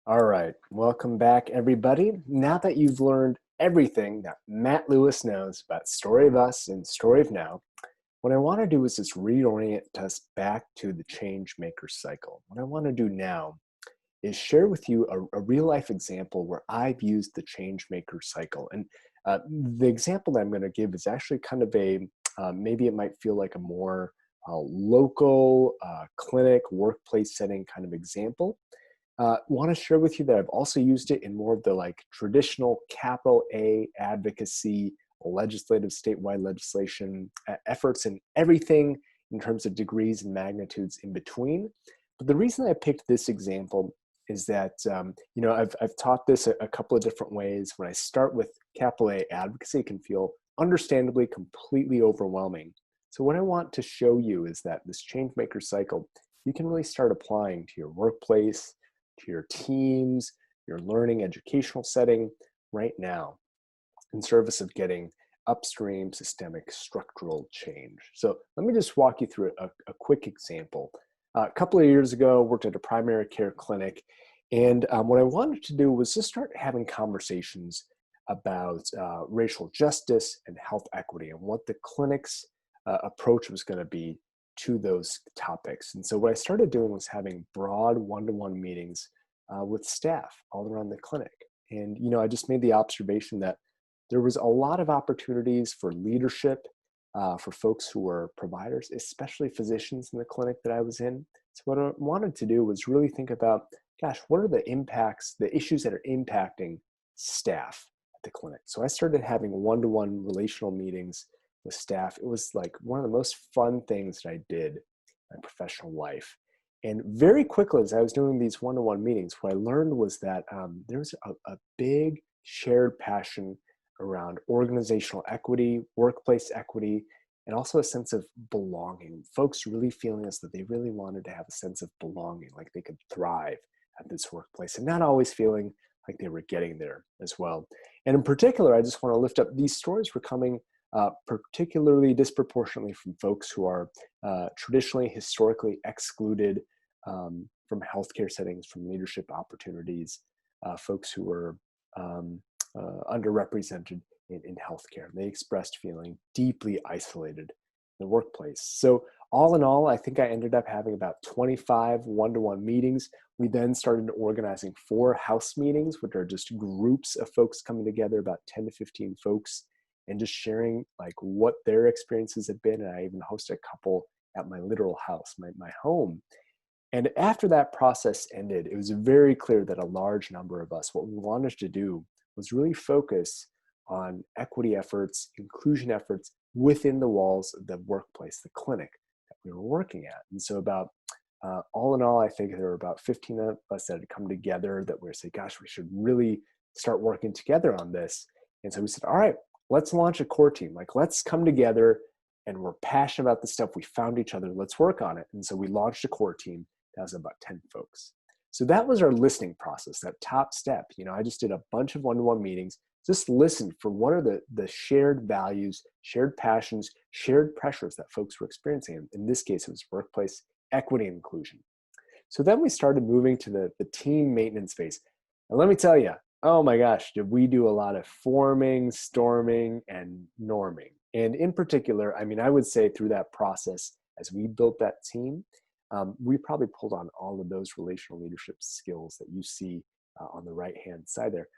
All right, welcome back, everybody. Now that you've learned everything that Matt Lewis knows about Story of Us and Story of Now, what I want to do is just reorient us back to the change maker cycle. What I want to do now is share with you a real life example where I've used the change maker cycle. And the example that I'm going to give is actually kind of maybe it might feel like a more local clinic, workplace setting kind of example. Want to share with you that I've also used it in more of the like traditional capital A advocacy, legislative, statewide legislation efforts and everything in terms of degrees and magnitudes in between. But the reason I picked this example is that, I've taught this a couple of different ways. When I start with capital A advocacy, it can feel understandably completely overwhelming. So what I want to show you is that this change maker cycle, you can really start applying to your workplace, to your teams, your learning educational setting right now in service of getting upstream systemic structural change. So let me just walk you through a quick example. A couple of years ago, I worked at a primary care clinic, and what I wanted to do was just start having conversations about racial justice and health equity and what the clinic's approach was going to be to those topics. And so what I started doing was having broad one-to-one meetings with staff all around the clinic. And, I just made the observation that there was a lot of opportunities for leadership for folks who were providers, especially physicians in the clinic that I was in. So what I wanted to do was really think about, gosh, what are the impacts, the issues that are impacting staff at the clinic? So I started having one-to-one relational meetings with staff. It was like one of the most fun things that I did in my professional life. And very quickly, as I was doing these one-to-one meetings, what I learned was that there was a big shared passion around organizational equity, workplace equity, and also a sense of belonging. Folks really feeling as though they really wanted to have a sense of belonging, like they could thrive at this workplace, and not always feeling like they were getting there as well. And in particular, I just want to lift up these stories were coming particularly disproportionately from folks who are traditionally, historically excluded from healthcare settings, from leadership opportunities, folks who were underrepresented in healthcare. They expressed feeling deeply isolated in the workplace. So all in all, I think I ended up having about 25 one-to-one meetings. We then started organizing 4 house meetings, which are just groups of folks coming together, about 10 to 15 folks, and just sharing like what their experiences have been. And I even hosted a couple at my literal house, my home. And after that process ended, it was very clear that a large number of us, what we wanted to do was really focus on equity efforts, inclusion efforts within the walls of the workplace, the clinic that we were working at. And so about all in all, I think there were about 15 of us that had come together that were saying, gosh, we should really start working together on this. And so we said, all right, let's launch a core team. Like, let's come together and we're passionate about the stuff. We found each other. Let's work on it. And so we launched a core team. That was about 10 folks. So that was our listening process, that top step. I just did a bunch of one-to-one meetings, just listened for what are the shared values, shared passions, shared pressures that folks were experiencing. In this case, it was workplace equity and inclusion. So then we started moving to the team maintenance phase. And let me tell you, oh my gosh, did we do a lot of forming, storming, and norming. And in particular, I would say through that process, as we built that team, we probably pulled on all of those relational leadership skills that you see on the right-hand side there.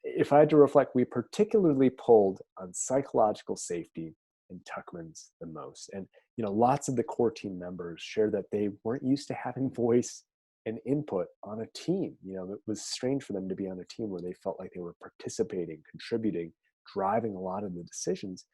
If I had to reflect, we particularly pulled on psychological safety and Tuckman's the most. And, lots of the core team members shared that they weren't used to having voice and input on a team. It was strange for them to be on a team where they felt like they were participating, contributing, driving a lot of the decisions.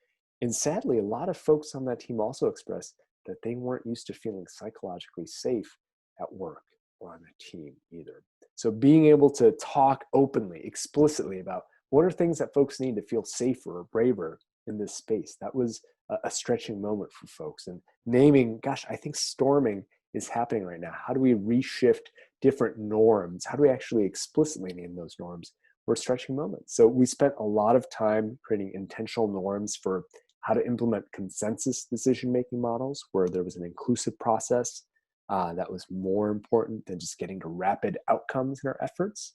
And sadly, a lot of folks on that team also expressed that they weren't used to feeling psychologically safe at work or on a team either. So being able to talk openly, explicitly about what are things that folks need to feel safer or braver in this space, that was a stretching moment for folks. And naming, gosh, I think storming is happening right now. How do we reshift different norms? How do we actually explicitly name those norms? Were stretching moments. So we spent a lot of time creating intentional norms for how to implement consensus decision-making models where there was an inclusive process, that was more important than just getting to rapid outcomes in our efforts.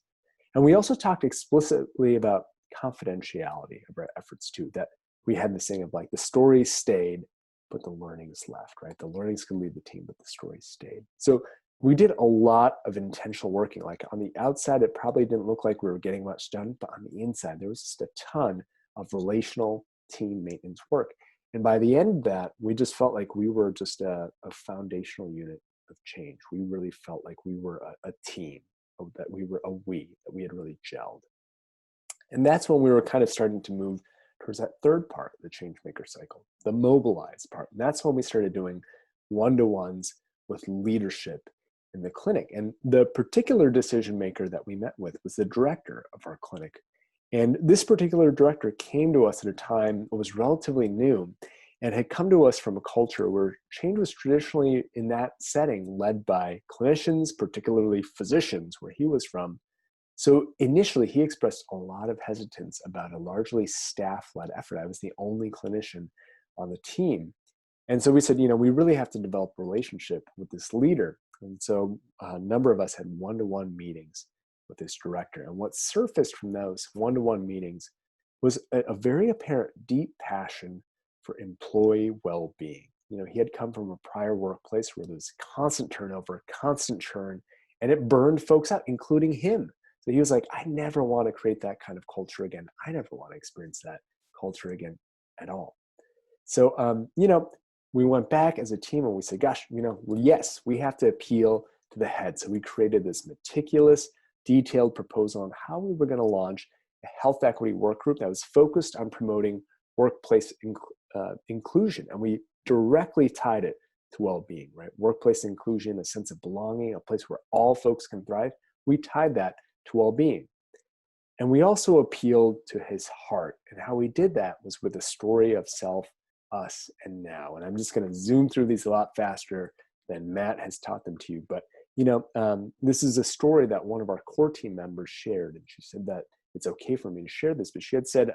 And we also talked explicitly about confidentiality of our efforts too, that we had this thing of like the stories stayed, but the learnings left, right? The learnings can leave the team, but the stories stayed. So we did a lot of intentional working. Like on the outside, it probably didn't look like we were getting much done, but on the inside, there was just a ton of relational team maintenance work. And by the end of that, we just felt like we were just a foundational unit of change. We really felt like we were a team, that we were that we had really gelled. And that's when we were kind of starting to move towards that third part of the change maker cycle, the mobilize part. And that's when we started doing one-to-ones with leadership in the clinic. And the particular decision maker that we met with was the director of our clinic. And this particular director came to us at a time that was relatively new and had come to us from a culture where change was traditionally in that setting led by clinicians, particularly physicians, where he was from. So initially, he expressed a lot of hesitance about a largely staff-led effort. I was the only clinician on the team. And so we said, we really have to develop a relationship with this leader. And so a number of us had one-to-one meetings with this director. And what surfaced from those one-to-one meetings was a very apparent deep passion for employee well-being. He had come from a prior workplace where there was constant turnover, constant churn, and it burned folks out, including him. So he was like, I never want to create that kind of culture again. I never want to experience that culture again at all. So, we went back as a team and we said, gosh, yes, we have to appeal to the head. So we created this meticulous, detailed proposal on how we were going to launch a health equity work group that was focused on promoting workplace inclusion. And we directly tied it to well-being, right? Workplace inclusion, a sense of belonging, a place where all folks can thrive. We tied that to well-being. And we also appealed to his heart. And how we did that was with a story of self, us, and now. And I'm just going to zoom through these a lot faster than Matt has taught them to you. But, this is a story that one of our core team members shared. And she said that it's okay for me to share this. But she had said,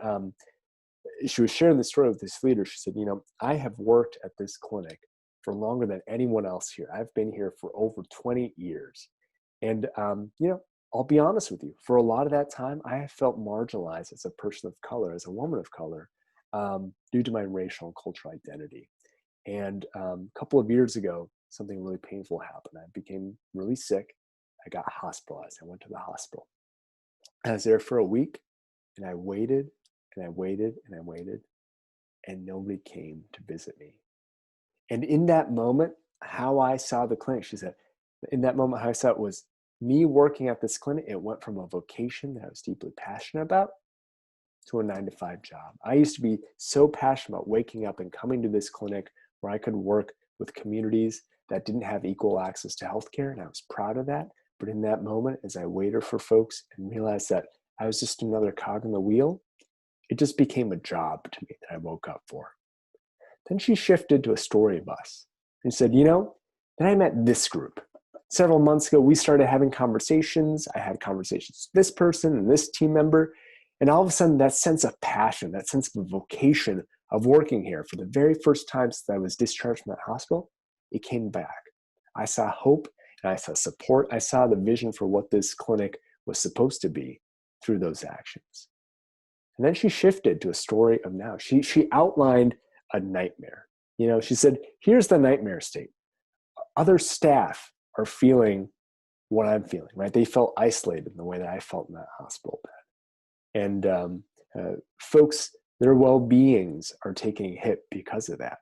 she was sharing the story with this leader. She said, I have worked at this clinic for longer than anyone else here. I've been here for over 20 years. And, I'll be honest with you, for a lot of that time, I have felt marginalized as a person of color, as a woman of color, due to my racial and cultural identity. And a couple of years ago, something really painful happened. I became really sick. I got hospitalized. I went to the hospital. I was there for a week, and I waited, and I waited, and I waited, and nobody came to visit me. And in that moment, how I saw the clinic, she said, in that moment, how I saw it was me working at this clinic. It went from a vocation that I was deeply passionate about to a 9-to-5 job. I used to be so passionate about waking up and coming to this clinic where I could work with communities that didn't have equal access to healthcare, and I was proud of that. But in that moment, as I waited for folks and realized that I was just another cog in the wheel, it just became a job to me that I woke up for. Then she shifted to a story of us and said, then I met this group. Several months ago, we started having conversations. I had conversations with this person and this team member. And all of a sudden, that sense of passion, that sense of vocation of working here for the very first time since I was discharged from that hospital, it came back. I saw hope and I saw support. I saw the vision for what this clinic was supposed to be through those actions. And then she shifted to a story of now. She outlined a nightmare. She said, here's the nightmare state. Other staff are feeling what I'm feeling, right? They felt isolated in the way that I felt in that hospital bed. And folks, their well-beings are taking a hit because of that.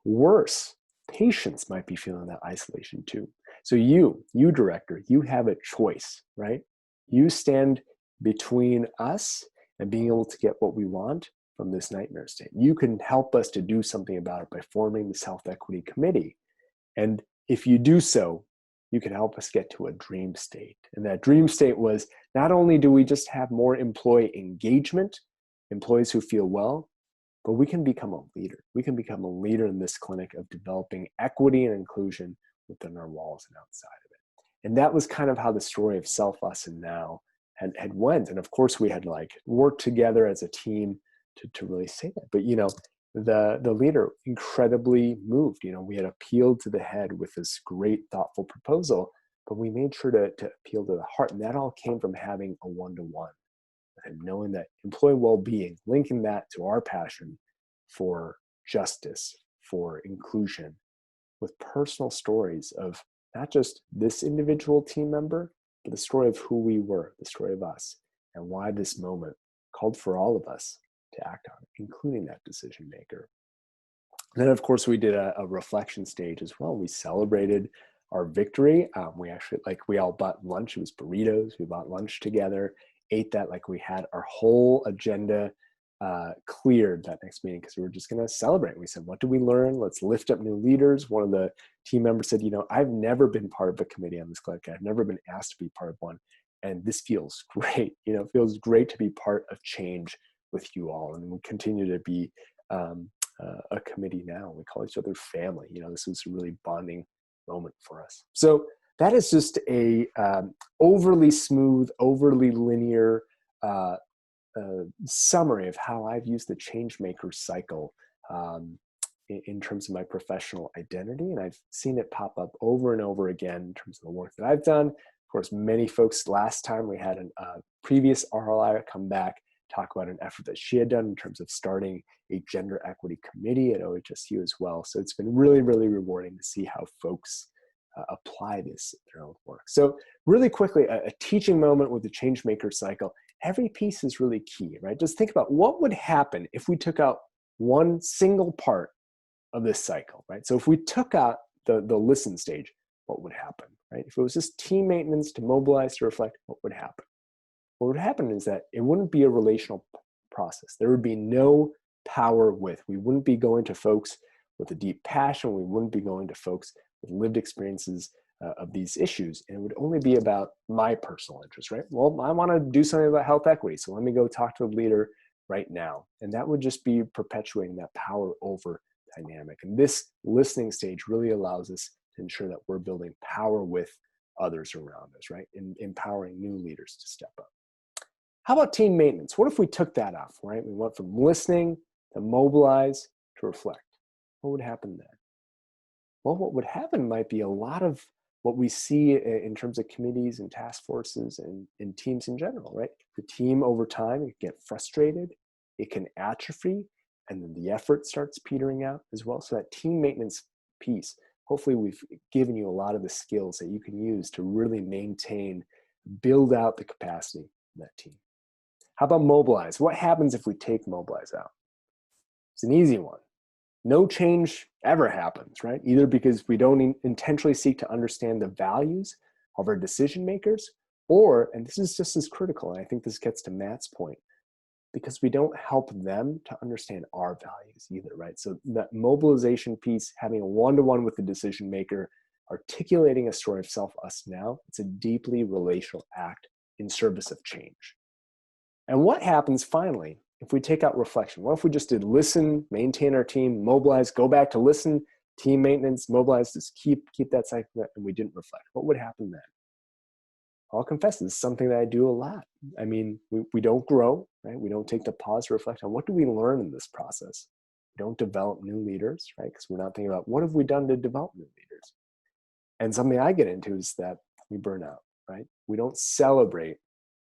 Worse, patients might be feeling that isolation too. So you director, you have a choice, right? You stand between us and being able to get what we want from this nightmare state. You can help us to do something about it by forming this health equity committee. And if you do so, you can help us get to a dream state. And that dream state was, not only do we just have more employee engagement, employees who feel well, but we can become a leader. We can become a leader in this clinic of developing equity and inclusion within our walls and outside of it. And that was kind of how the story of Self, Us, and Now had went. And of course, we had worked together as a team to really say that. But the leader incredibly moved. We had appealed to the head with this great, thoughtful proposal, but we made sure to appeal to the heart. And that all came from having a one-to-one and knowing that employee well-being, linking that to our passion for justice, for inclusion, with personal stories of not just this individual team member, but the story of who we were, the story of us, and why this moment called for all of us to act on, including that decision maker. Then, of course, we did a reflection stage as well. We celebrated our victory. We all bought lunch. It was burritos. We bought lunch together, ate that like we had our whole agenda cleared that next meeting, because we were just going to celebrate. We said, what did we learn? Let's lift up new leaders. One of the team members said, I've never been part of a committee on this clinic. I've never been asked to be part of one. And this feels great. It feels great to be part of change with you all. And we continue to be a committee now. We call each other family. This was a really bonding moment for us. So that is just a overly smooth, overly linear summary of how I've used the change maker cycle in terms of my professional identity. And I've seen it pop up over and over again in terms of the work that I've done. Of course, many folks, last time we had a previous RLI come back, talk about an effort that she had done in terms of starting a gender equity committee at OHSU as well. So it's been really, really rewarding to see how folks apply this in their own work. So really quickly, a teaching moment with the change maker cycle. Every piece is really key, right? Just think about what would happen if we took out one single part of this cycle, right? So if we took out the listen stage, what would happen, right? If it was just team maintenance, to mobilize, to reflect, what would happen? What would happen is that it wouldn't be a relational process. There would be no power with. We wouldn't be going to folks with a deep passion. We wouldn't be going to folks with lived experiences of these issues. And it would only be about my personal interest, right? Well, I want to do something about health equity, so let me go talk to the leader right now. And that would just be perpetuating that power over dynamic. And this listening stage really allows us to ensure that we're building power with others around us, right? And empowering new leaders to step up. How about team maintenance? What if we took that off, right? We went from listening to mobilize to reflect. What would happen then? Well, what would happen might be a lot of what we see in terms of committees and task forces and teams in general, right? The team over time, it can get frustrated, it can atrophy, and then the effort starts petering out as well. So that team maintenance piece, hopefully we've given you a lot of the skills that you can use to really maintain, build out the capacity of that team. How about mobilize? What happens if we take mobilize out? It's an easy one. No change ever happens, right? Either because we don't intentionally seek to understand the values of our decision makers, or, and this is just as critical, and I think this gets to Matt's point, because we don't help them to understand our values either, right? So that mobilization piece, having a one-to-one with the decision maker, articulating a story of self, us now, it's a deeply relational act in service of change. And what happens finally if we take out reflection? What if we just did listen, maintain our team, mobilize, go back to listen, team maintenance, mobilize, just keep that cycle, and we didn't reflect? What would happen then? I'll confess, this is something that I do a lot. I mean, we don't grow, right? We don't take the pause to reflect on what do we learn in this process. We don't develop new leaders, right? Because we're not thinking about what have we done to develop new leaders. And something I get into is that we burn out, right? We don't celebrate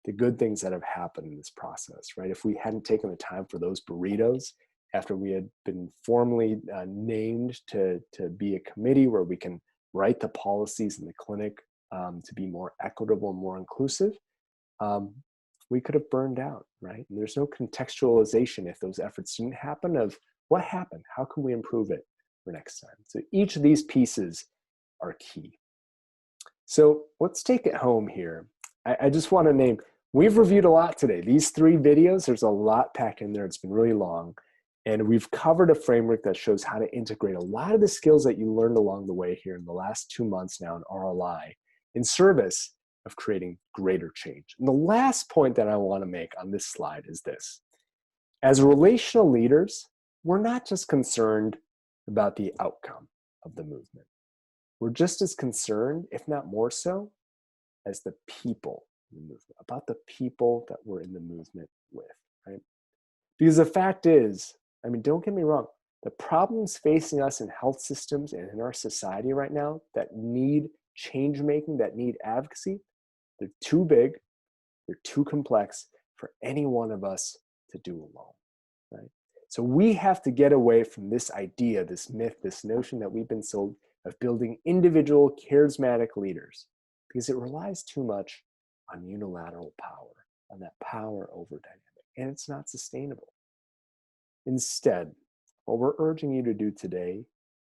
the good things that have happened in this process, right? If we hadn't taken the time for those burritos after we had been formally named to be a committee where we can write the policies in the clinic to be more equitable and more inclusive, we could have burned out, right? And there's no contextualization if those efforts didn't happen of what happened, how can we improve it for next time? So each of these pieces are key. So let's take it home here. I just want to name, we've reviewed a lot today. These 3 videos, there's a lot packed in there. It's been really long. And we've covered a framework that shows how to integrate a lot of the skills that you learned along the way here in the last 2 months now in RLI in service of creating greater change. And the last point that I want to make on this slide is this. As relational leaders, we're not just concerned about the outcome of the movement. We're just as concerned, if not more so, as the people in the movement, about the people that we're in the movement with, right? Because the fact is, I mean, don't get me wrong, The problems facing us in health systems and in our society right now that need change making, that need advocacy, they're too big, they're too complex for any one of us to do alone, right? So we have to get away from this idea, this myth, this notion that we've been sold of building individual charismatic leaders, because it relies too much on unilateral power, on that power over dynamic, and it's not sustainable. Instead, what we're urging you to do today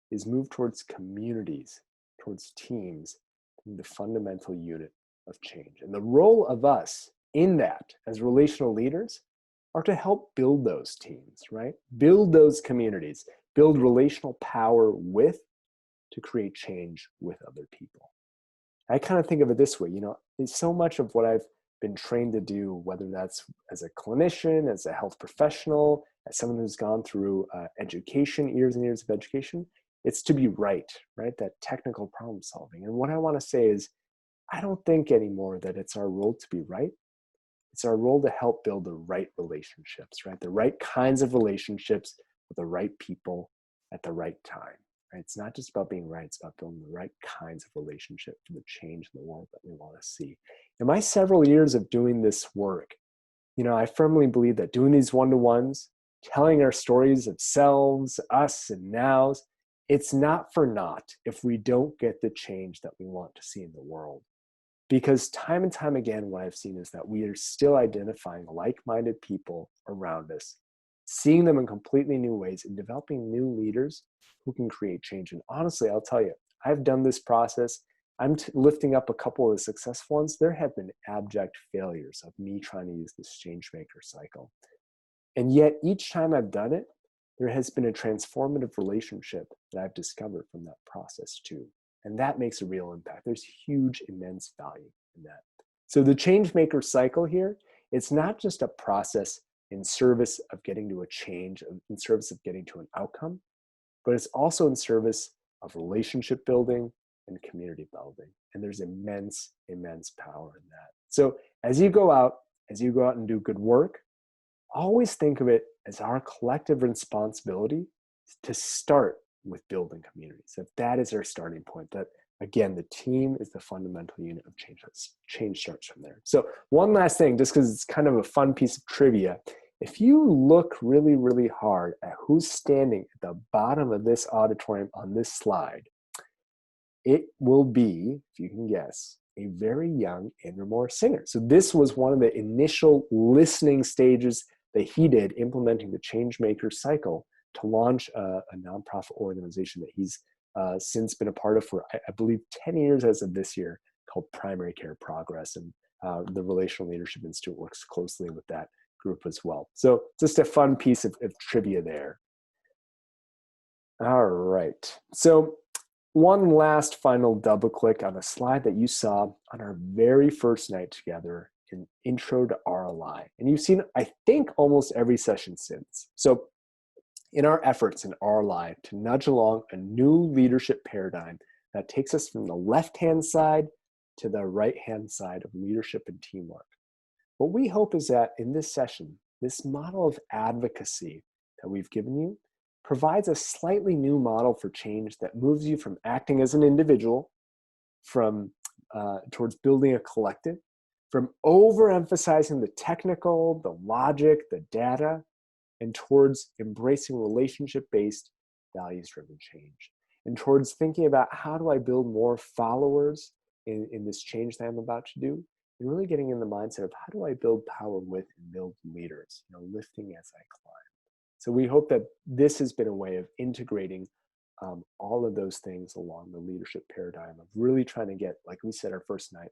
is move towards communities, towards teams, the fundamental unit of change. And the role of us in that as relational leaders are to help build those teams, right? Build those communities, build relational power with to create change with other people. I kind of think of it this way, it's so much of what I've been trained to do, whether that's as a clinician, as a health professional, as someone who's gone through education, years and years of education, it's to be right? That technical problem solving. And what I want to say is, I don't think anymore that it's our role to be right. It's our role to help build the right relationships, right? The right kinds of relationships with the right people at the right time. Right? It's not just about being right, it's about building the right kinds of relationship for the change in the world that we want to see. In my several years of doing this work, I firmly believe that doing these one-to-ones, telling our stories of selves, us, and nows, it's not for naught if we don't get the change that we want to see in the world. Because time and time again, what I've seen is that we are still identifying like-minded people around us, seeing them in completely new ways, and developing new leaders who can create change. And honestly, I'll tell you, I've done this process. I'm lifting up a couple of the successful ones. There have been abject failures of me trying to use this change maker cycle. And yet each time I've done it, there has been a transformative relationship that I've discovered from that process too. And that makes a real impact. There's huge, immense value in that. So the change maker cycle here, it's not just a process in service of getting to a change, in service of getting to an outcome, but it's also in service of relationship building and community building. And there's immense, immense power in that. So as you go out and do good work, always think of it as our collective responsibility to start with building communities. That is our starting point. That again, the team is the fundamental unit of change. Change starts from there. So one last thing, just because it's kind of a fun piece of trivia. If you look really, really hard at who's standing at the bottom of this auditorium on this slide, it will be, if you can guess, a very young Andrew Morris singer. So this was one of the initial listening stages that he did implementing the Changemaker cycle to launch a nonprofit organization that he's since been a part of for, I believe, 10 years as of this year, called Primary Care Progress. And the Relational Leadership Institute works closely with that group as well. So just a fun piece of trivia there. All right. So one last final double click on a slide that you saw on our very first night together in Intro to RLI. And you've seen, I think, almost every session since. So in our efforts in RLI to nudge along a new leadership paradigm that takes us from the left-hand side to the right-hand side of leadership and teamwork. What we hope is that in this session, this model of advocacy that we've given you provides a slightly new model for change that moves you from acting as an individual, from towards building a collective, from overemphasizing the technical, the logic, the data, and towards embracing relationship-based, values-driven change, and towards thinking about how do I build more followers in this change that I'm about to do, and really getting in the mindset of how do I build power with and build leaders, lifting as I climb. So we hope that this has been a way of integrating all of those things along the leadership paradigm of really trying to get, like we said our first night,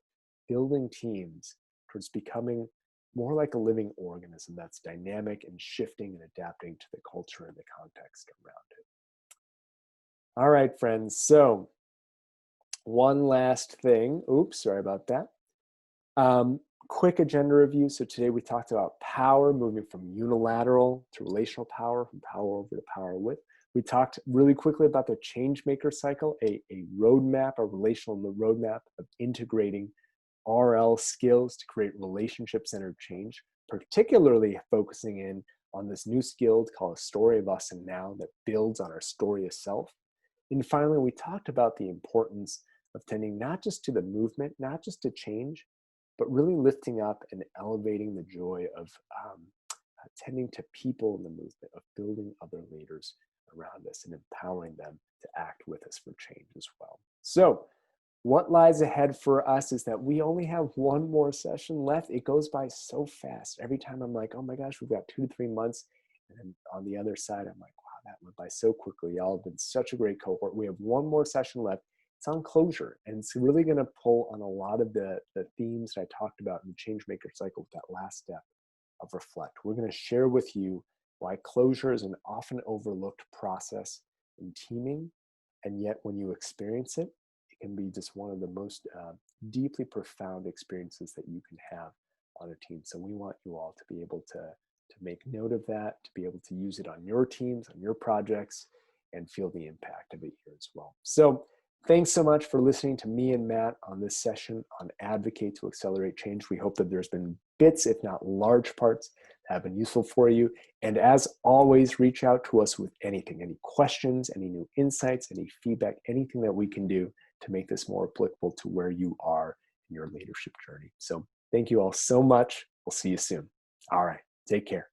building teams towards becoming more like a living organism that's dynamic and shifting and adapting to the culture and the context around it. All right, friends. So one last thing. Oops, sorry about that. Quick agenda review. So today we talked about power, moving from unilateral to relational power, from power over to power with. We talked really quickly about the change maker cycle, a roadmap, a relational roadmap of integrating RL skills to create relationship-centered change, particularly focusing in on this new skill called A Story of Us and Now that builds on our story of self. And finally, we talked about the importance of tending not just to the movement, not just to change, but really lifting up and elevating the joy of tending to people in the movement, of building other leaders around us and empowering them to act with us for change as well. So, what lies ahead for us is that we only have one more session left. It goes by so fast. Every time I'm like, oh my gosh, we've got 2 to 3 months. And then on the other side, I'm like, wow, that went by so quickly. Y'all have been such a great cohort. We have one more session left. It's on closure. And it's really going to pull on a lot of the themes that I talked about in the Changemaker cycle with that last step of reflect. We're going to share with you why closure is an often overlooked process in teaming. And yet when you experience it, it can be just one of the most deeply profound experiences that you can have on a team. So we want you all to be able to make note of that, to be able to use it on your teams, on your projects, and feel the impact of it here as well. So thanks so much for listening to me and Matt on this session on Advocate to Accelerate Change. We hope that there's been bits, if not large parts, that have been useful for you. And as always, reach out to us with anything, any questions, any new insights, any feedback, anything that we can do to make this more applicable to where you are in your leadership journey. So thank you all so much. We'll see you soon. All right. Take care.